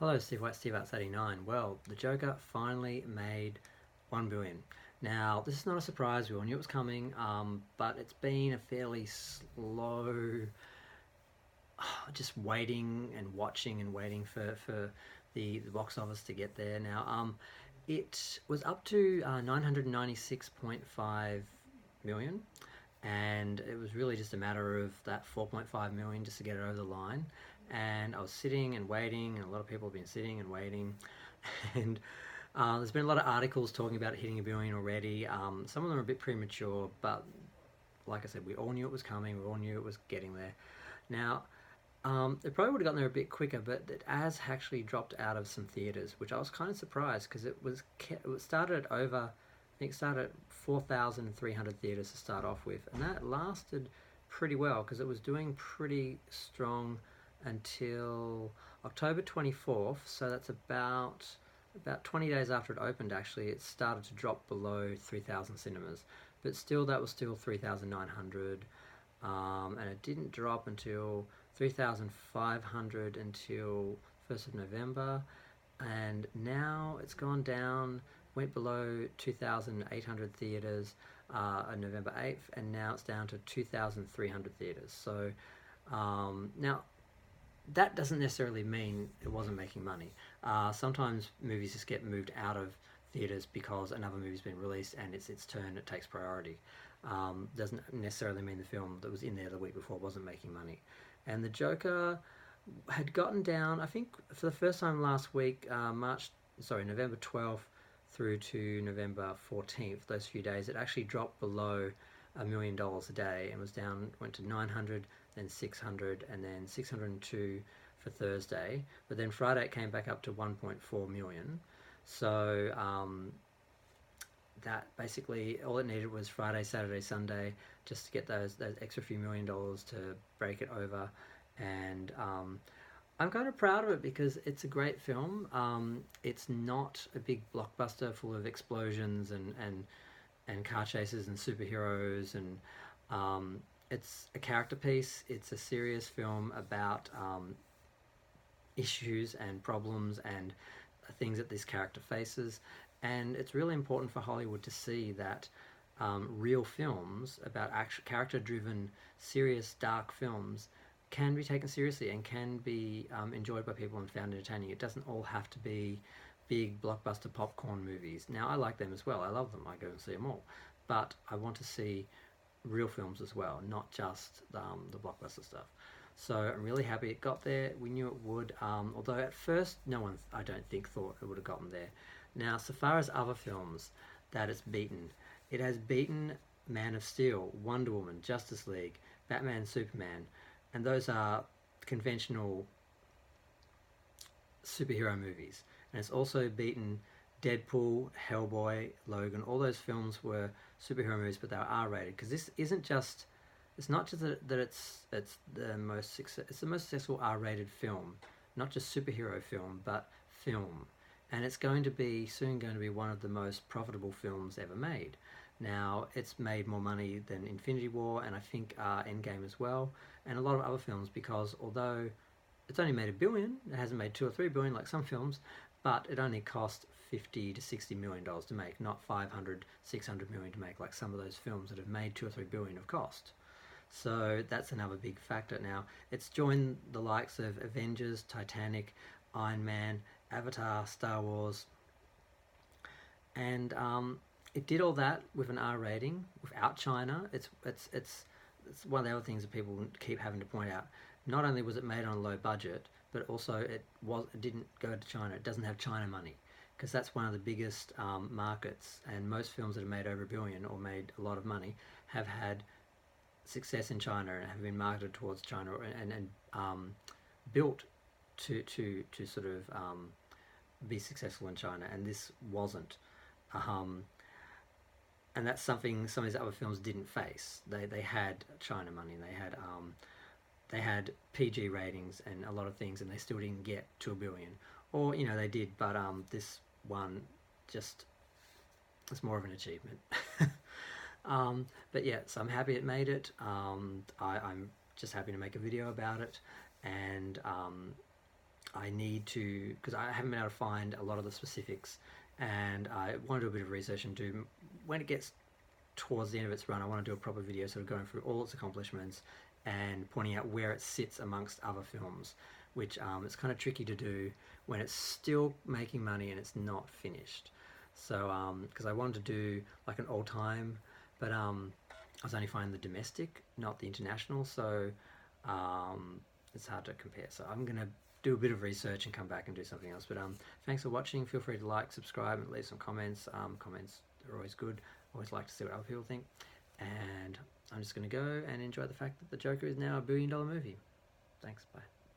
Hello, Steve White, Steve Arts 89. Well, the Joker finally made 1 billion. Now, this is not a surprise, we all knew it was coming, but it's been a fairly slow, just waiting and watching and waiting for the box office to get there. Now, it was up to 996.5 million, and it was really just a matter of that 4.5 million just to get it over the line. And I was sitting and waiting, and a lot of people have been sitting and waiting, and there's been a lot of articles talking about it hitting a billion already. Some of them are a bit premature, but like I said, we all knew it was coming. We all knew it was getting there. Now, it probably would have gotten there a bit quicker, but it has actually dropped out of some theaters, which I was kind of surprised because it started at over, I think it started at 4,300 theaters to start off with, and that lasted pretty well because it was doing pretty strong until October 24th. So that's about 20 days after it opened. Actually, it started to drop below 3,000 cinemas, but still that was still 3,900, and it didn't drop until 3,500 until 1st of November, and now it's gone down, went below 2,800 theatres on November 8th, and now it's down to 2,300 theatres. So now that doesn't necessarily mean it wasn't making money. Sometimes movies just get moved out of theaters because another movie's been released and it's its turn, it takes priority. Doesn't necessarily mean the film that was in there the week before wasn't making money. And the Joker had gotten down, I think, for the first time last week, November 12th through to November 14th, those few days, it actually dropped below $1 million a day and was down, went to 900, then 600, and then 602 for Thursday. But then Friday it came back up to 1.4 million. So that basically all it needed was Friday, Saturday, Sunday just to get those extra few $1 million to break it over. And I'm kind of proud of it because it's a great film. It's not a big blockbuster full of explosions and car chases and superheroes, and it's a character piece. It's a serious film about issues and problems and things that this character faces, and it's really important for Hollywood to see that real films about character-driven, serious, dark films can be taken seriously and can be enjoyed by people and found entertaining. It doesn't all have to be big blockbuster popcorn movies. Now, I like them as well. I love them. I go and see them all. But I want to see real films as well, not just the blockbuster stuff. So I'm really happy it got there. We knew it would, although at first no one, I don't think, thought it would have gotten there. Now, so far as other films that it's beaten, it has beaten Man of Steel, Wonder Woman, Justice League, Batman, Superman, and those are conventional superhero movies. And it's also beaten Deadpool, Hellboy, Logan. All those films were superhero movies, but they were R-rated because this isn't just. It's not just that it's the most it's the most successful R-rated film, not just superhero film, but film, and it's going to be soon going to be one of the most profitable films ever made. Now, it's made more money than Infinity War and I think Endgame as well, and a lot of other films, because although it's only made $1 billion, it hasn't made 2 or 3 billion like some films, but it only cost 50 to 60 million dollars to make, not 500, 600 million to make like some of those films that have made 2 or 3 billion of cost. So that's another big factor. Now, it's joined the likes of Avengers, Titanic, Iron Man, Avatar, Star Wars, and it did all that with an R rating without China. It's one of the other things that people keep having to point out. Not only was it made on a low budget, but also it didn't go to China. It doesn't have China money, because that's one of the biggest markets, and most films that have made over $1 billion or made a lot of money have had success in China and have been marketed towards China and built to sort of be successful in China, and this wasn't. And that's something some of these other films didn't face. They had China money, and they had PG ratings and a lot of things, and they still didn't get to $1 billion. Or they did, but this one just it's more of an achievement. But yeah, so I'm happy it made it. I'm just happy to make a video about it, and I need to, because I haven't been able to find a lot of the specifics, and I want to do a bit of research and do, when it gets towards the end of its run, I want to do a proper video sort of going through all its accomplishments and pointing out where it sits amongst other films, which it's kind of tricky to do when it's still making money and it's not finished. So, because I wanted to do like an all-time, but I was only finding the domestic, not the international, so it's hard to compare. So I'm going to do a bit of research and come back and do something else. But thanks for watching. Feel free to like, subscribe, and leave some comments. Comments are always good. Always like to see what other people think. And I'm just going to go and enjoy the fact that The Joker is now $1 billion movie. Thanks. Bye.